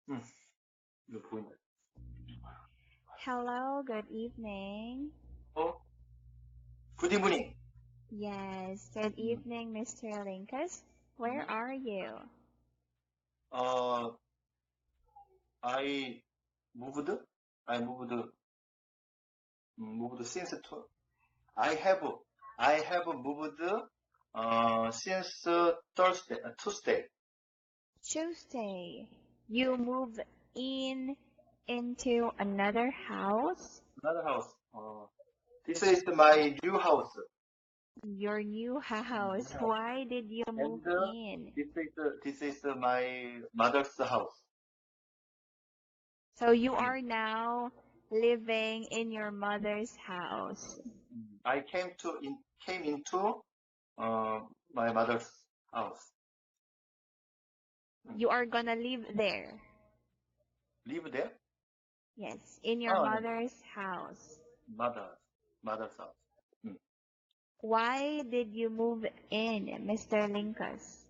응, 이거 보인다. Hello, good evening. Good evening. Yes, good evening, Mr. Linkus. Where are you? I moved. I moved. Moved since I have moved since Tuesday. Tuesday. You moved into another house? Another house. This is my new house. Your new house. Why did you move in? This is my mother's house. So you are now living in your mother's house. I came into my mother's house. You are gonna live there. Live there? Yes, in your mother's house. Mother's house. Why did you move in, Mr. Linkus?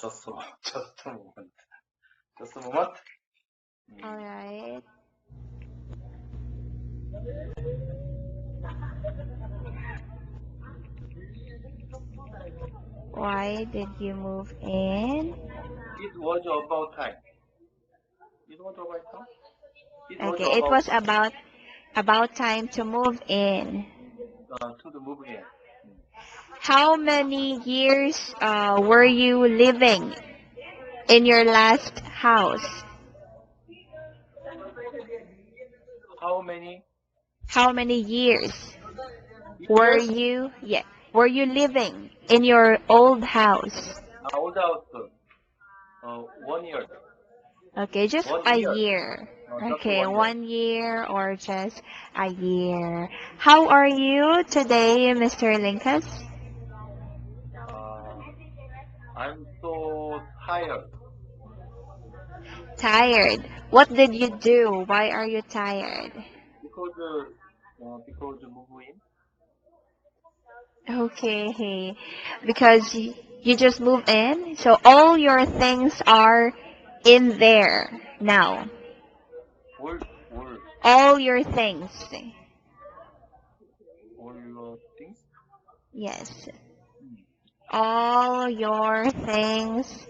Just a moment. Just a moment. All right. Why did you move in? It was about time. It was about time. Okay, it was about time to move in. To the move in. How many years were you living in your last house? How many? How many years were you living in your old house? Old house. 1 year. Okay, just 1 a year. year. Just Okay, 1 year. 1 year or just a year. How are you today, Mr. Linkus? I'm so tired. Tired. What did you do? Why are you tired? Because move in. Okay, because you just moved in, so all your things are in there now. All All your things. your things. Yes. All your things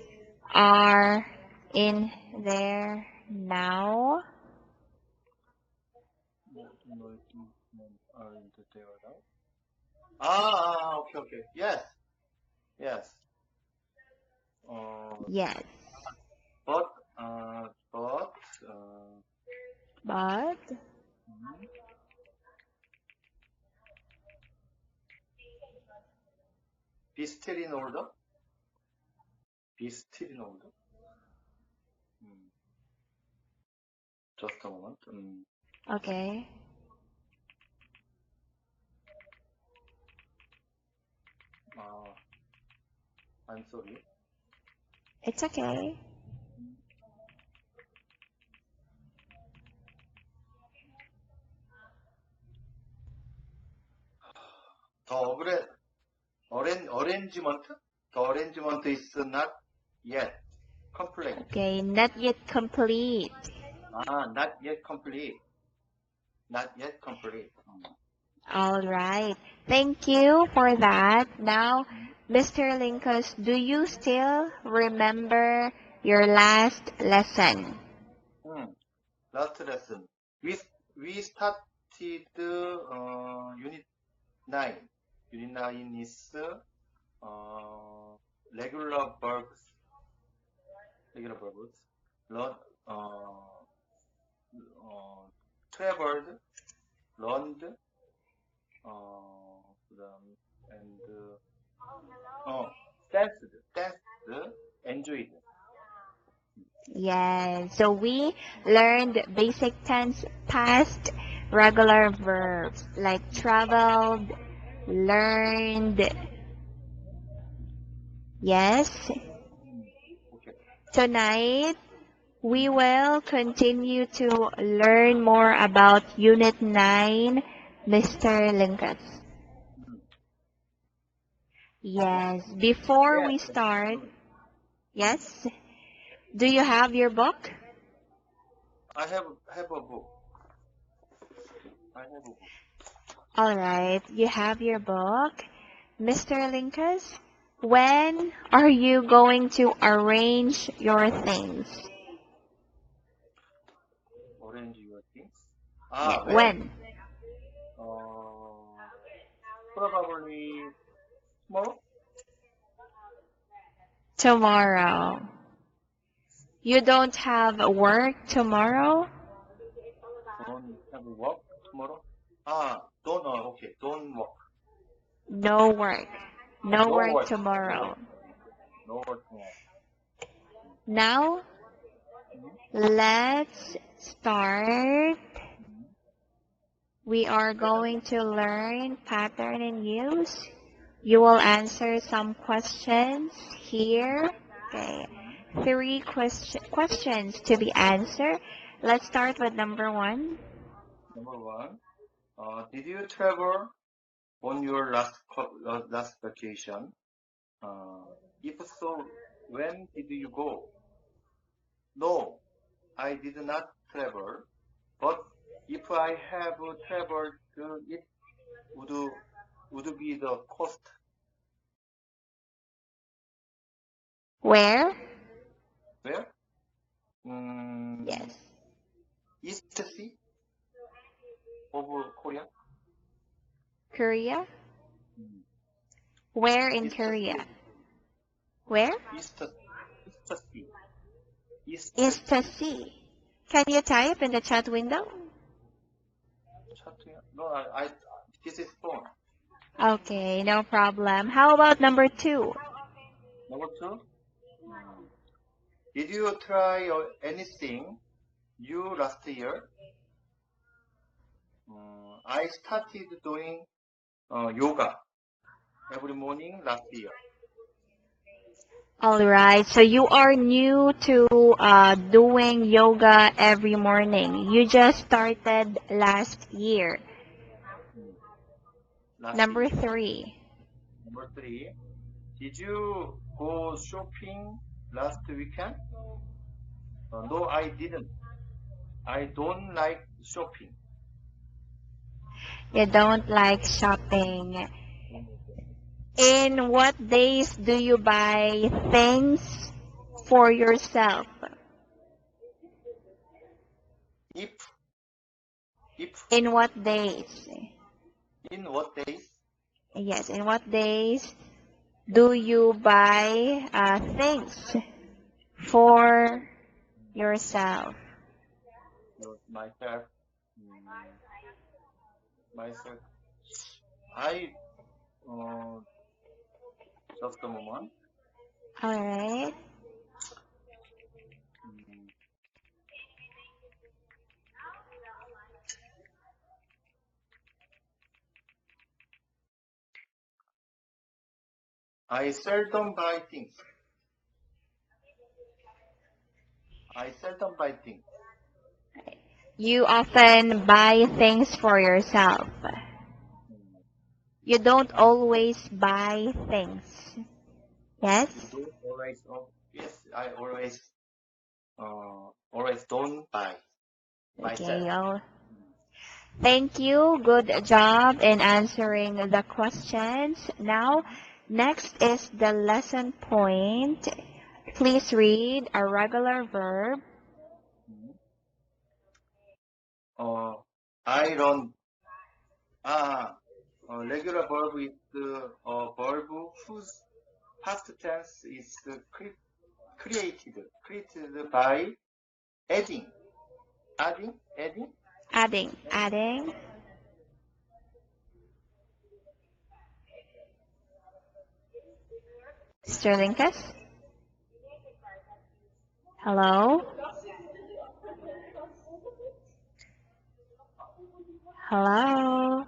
are in there now. Are in the there now. Okay. Yes. Yes. But But be still in order. Be still in order. Just a moment. okay. I'm sorry. It's okay. The arrangement. The arrangement is not yet complete. Okay, not yet complete. Not yet complete. Not yet complete. All right. Thank you for that. Now, Mr. Linkus, do you still remember your last lesson? Last lesson. We started unit 9. Unit 9 is regular verbs. Regular verbs. Learn, traveled, learned, and danced, enjoyed. Yes. So we learned basic tense past regular verbs like traveled, learned. Yes. Okay. Tonight, we will continue to learn more about Unit 9, Mr. Linkus. Yes. Before we start, Yes? Do you have your book? I have a book. I have a book. Alright, you have your book. Mr. Linkus, when are you going to arrange your things? Arrange your things. Yeah, When? when? Probably tomorrow. Tomorrow. You don't have work tomorrow? Don't have work tomorrow. Don't. Okay. Don't work. No work. No No work work. tomorrow. No work tomorrow. Now, let's start. We are going to learn pattern and use. You will answer some questions here. Okay. Three questions to be answered. Let's start with number one. Number one. Did you travel on your last vacation? If so, when did you go? No, I did not travel. But if I have traveled, it would be the cost. Where? Where? Yes. East Sea of Korea. Korea? Mm. Where in East Korea? Sea. Where? East Sea. East Is Sea. to see. Can you type in the chat window? No, this is phone. Okay, no problem. How about number two? Number two. Did you try anything new last year? I started doing yoga every morning last year. All right, so you are new to doing yoga every morning. You just started last year. Last Number year. three. Number three. Did you go shopping last weekend? No, I didn't. I don't like shopping. You don't like shopping. In what days do you buy things for yourself? If In what days? in what days? Yes, in what days do you buy things for yourself? Myself. Myself. I just a moment. All right. I seldom buy things. I seldom buy things. You often buy things for yourself. You don't always buy things. Yes? You don't always. Yes, I always don't buy myself. Okay. Thank you. Good job in answering the questions. Now, next is the lesson point. Please read a regular verb. I run. Regular verb is a verb whose past tense is created by adding, adding. Adding. Sterlinkus? Hello? Hello?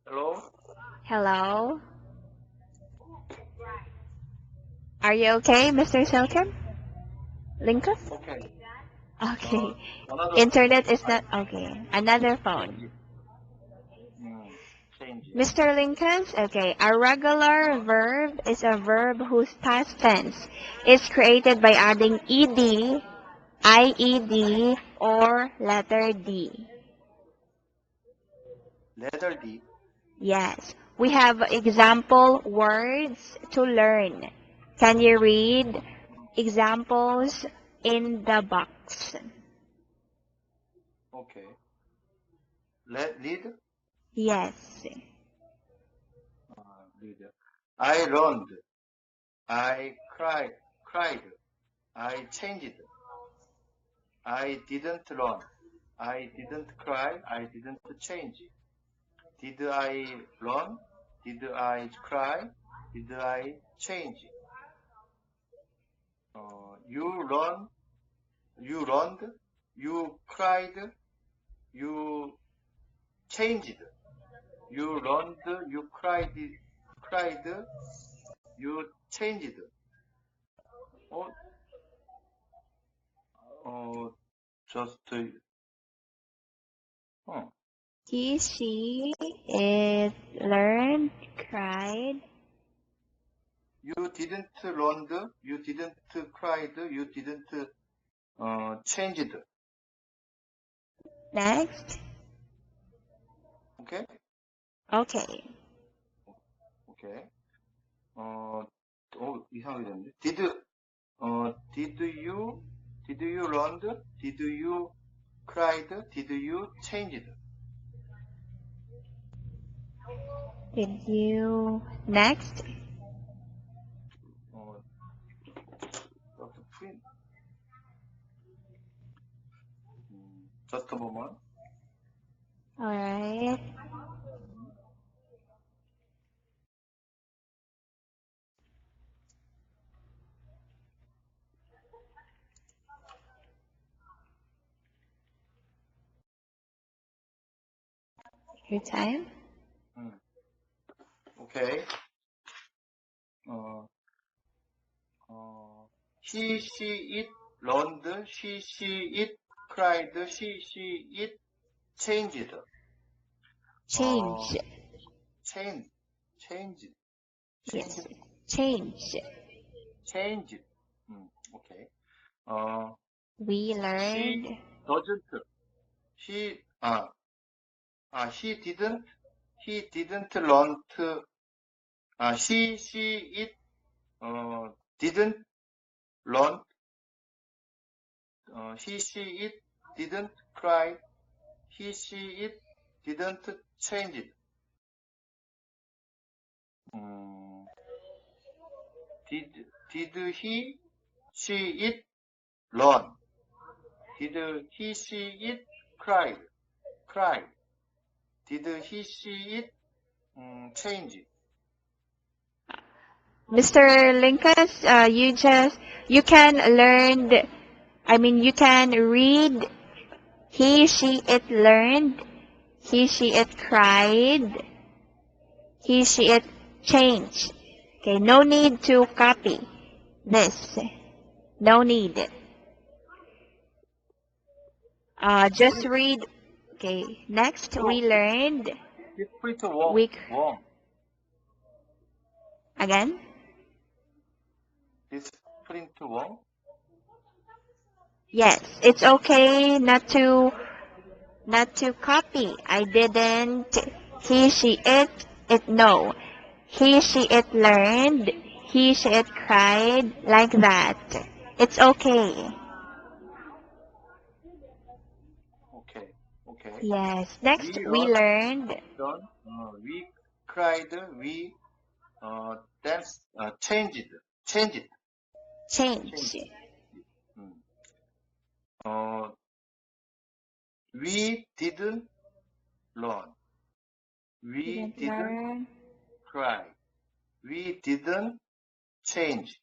Hello? Hello? Are you okay, Mr. Silken? Lincoln? Okay. Okay. Another Internet is not okay. Another phone. change. Mr. Lincoln? Okay. A regular verb is a verb whose past tense is created by adding ed, ied, or letter d. Letter D. Yes. We have example words to learn. Can you read examples in the box? Okay. Lead. Yes. Lead. I learned. I cried. I changed. I didn't run. I didn't cry. I didn't change. Did I run? Did I cry? Did I change? You run. You learned. You cried. You changed. You learned. You cried. You changed. 어, just, He, she, it, learned, cried. you didn't learn, you didn't cried, you didn't, changed. Next. Okay? Okay. Okay. 이상하게 됐는데. did you learn, did you cried, did you changed? Did you, next. print. Just a moment. Alright. Your time. Okay. she, it, learned, she, it, cried, she, it, changed. Change. Change, change, Yes. change, Change. change. Okay. We She learned. doesn't. He, he didn't learn to. She, it, didn't learn. He, it, didn't cry. He, it, didn't change it. Did he, she, it, learn? Did he, she, it, cried? Did he, she, it, change? Mr. Lincoln, you can learn, you can read he, she, it learned, he, she, it cried, he, she, it changed. Okay, no need to copy this. No need. Just read. Okay, next we learned. It's pretty warm. We again. It's pretty warm. Yes, it's okay not to copy. I didn't. He, she, it no. He, she, it learned. He, she, it cried like that. It's okay. Okay. Yes. Next, we learned, learned. we cried, we then change it. Change it. Change. We didn't learn. We didn't learn. cry. We didn't change.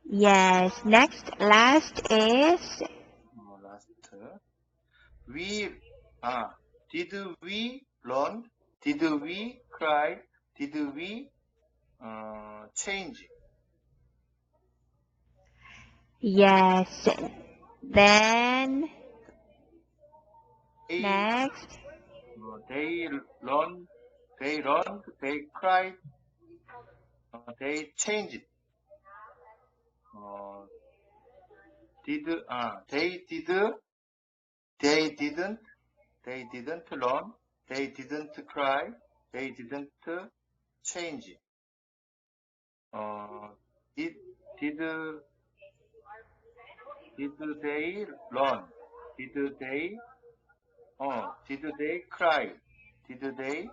Yes. Next, last is Last. We did we learn? Did we cry? Did we change? yes. Then They, next, they learned. They learned. They cried. They changed. Did they did they didn't learn. They didn't cry. They didn't change. Did did did they learn? Did they cry? Did they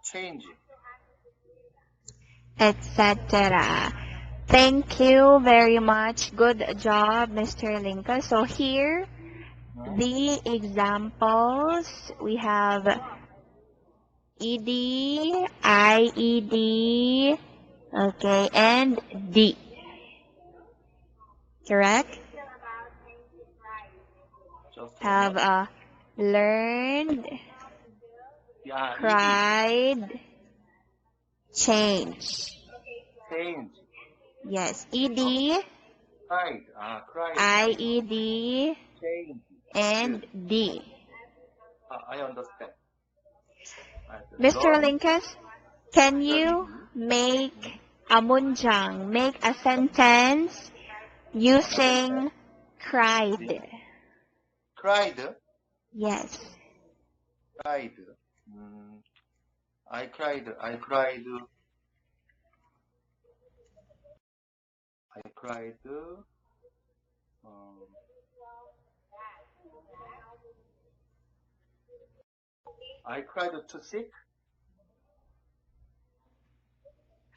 change? etc. Thank you very much. Good job, Mr. Linka. So here, the examples, we have ED, IED, okay, and D. Correct? Just Have learned, yeah, cried, changed. change. Yes, ED, Cried. Cried. IED, Change. and D. I understand. Mr. Learn. Linkus, can you make a munjang, make a sentence using cried? Cried. Yes. Cried. I cried. I cried. I cried. I cried too sick.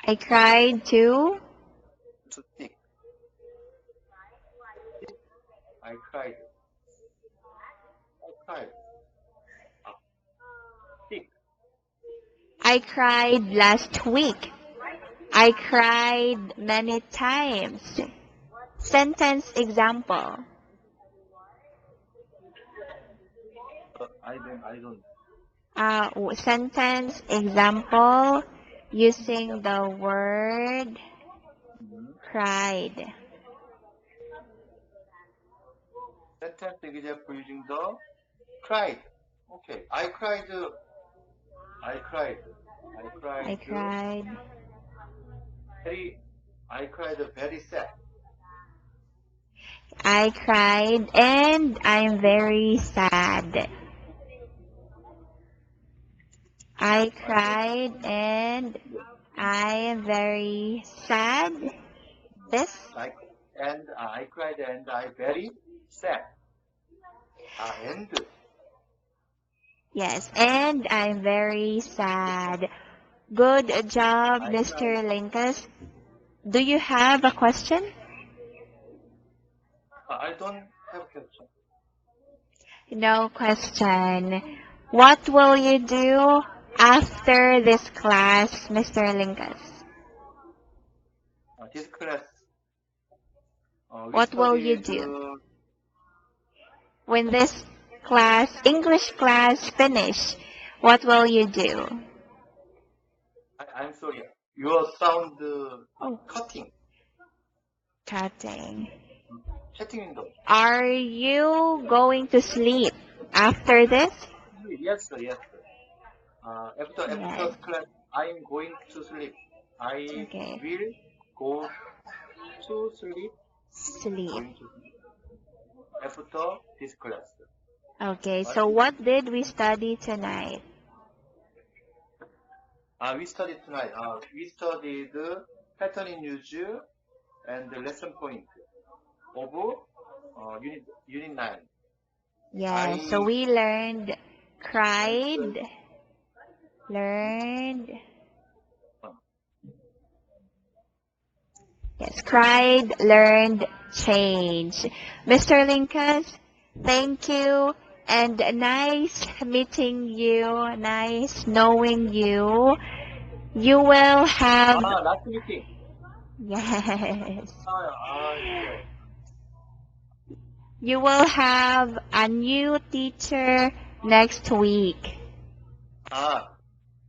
I cried too. Too sick. I cried. I cried. Sick. I cried last week. I cried many times. Sentence example. I don't. Sentence example using the word cried. Sentence example using the cried. Okay. I cried. I cried. I cried. I cried. I cried very sad. I cried and I'm very sad. I cried and I am very sad. This? I cried and I very sad. And Yes, and I'm very sad. Good job, I Mr. cried. Linkus. Do you have a question? I don't have question. No question. What will you do after this class, Mr. Linkus? This class. We What will you studied, do? When this class, English class finish, what will you do? I'm sorry. Your sound Oh, cutting cutting. window. Are you going to sleep after this? Yes, sir. Yes, sir. After Yes. class, I'm going to sleep. I Okay. will go to sleep. Sleep. Going to sleep after this class. Okay, so what did we study tonight? We studied tonight. We studied pattern in use and the lesson point of unit 9. Yes, so we learned cried, Learned. Yes, cried, learned, changed. Mr. Lincoln, thank you. And nice meeting you. Nice knowing you. You will have, last meeting. yes. 그래. You will have a new teacher next week.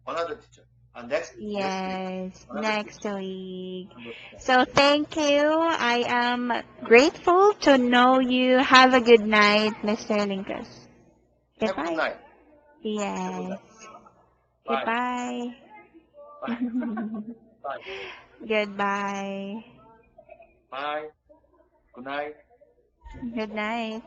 Another teacher. Next week. Yes, Another next teacher. week. Understand. So thank you. I am grateful to know you. Have a good night, Mr. Linkus. Have a good Goodbye. night. Yes. Bye. Goodbye. Bye. Goodbye. Bye. Good night. Good night.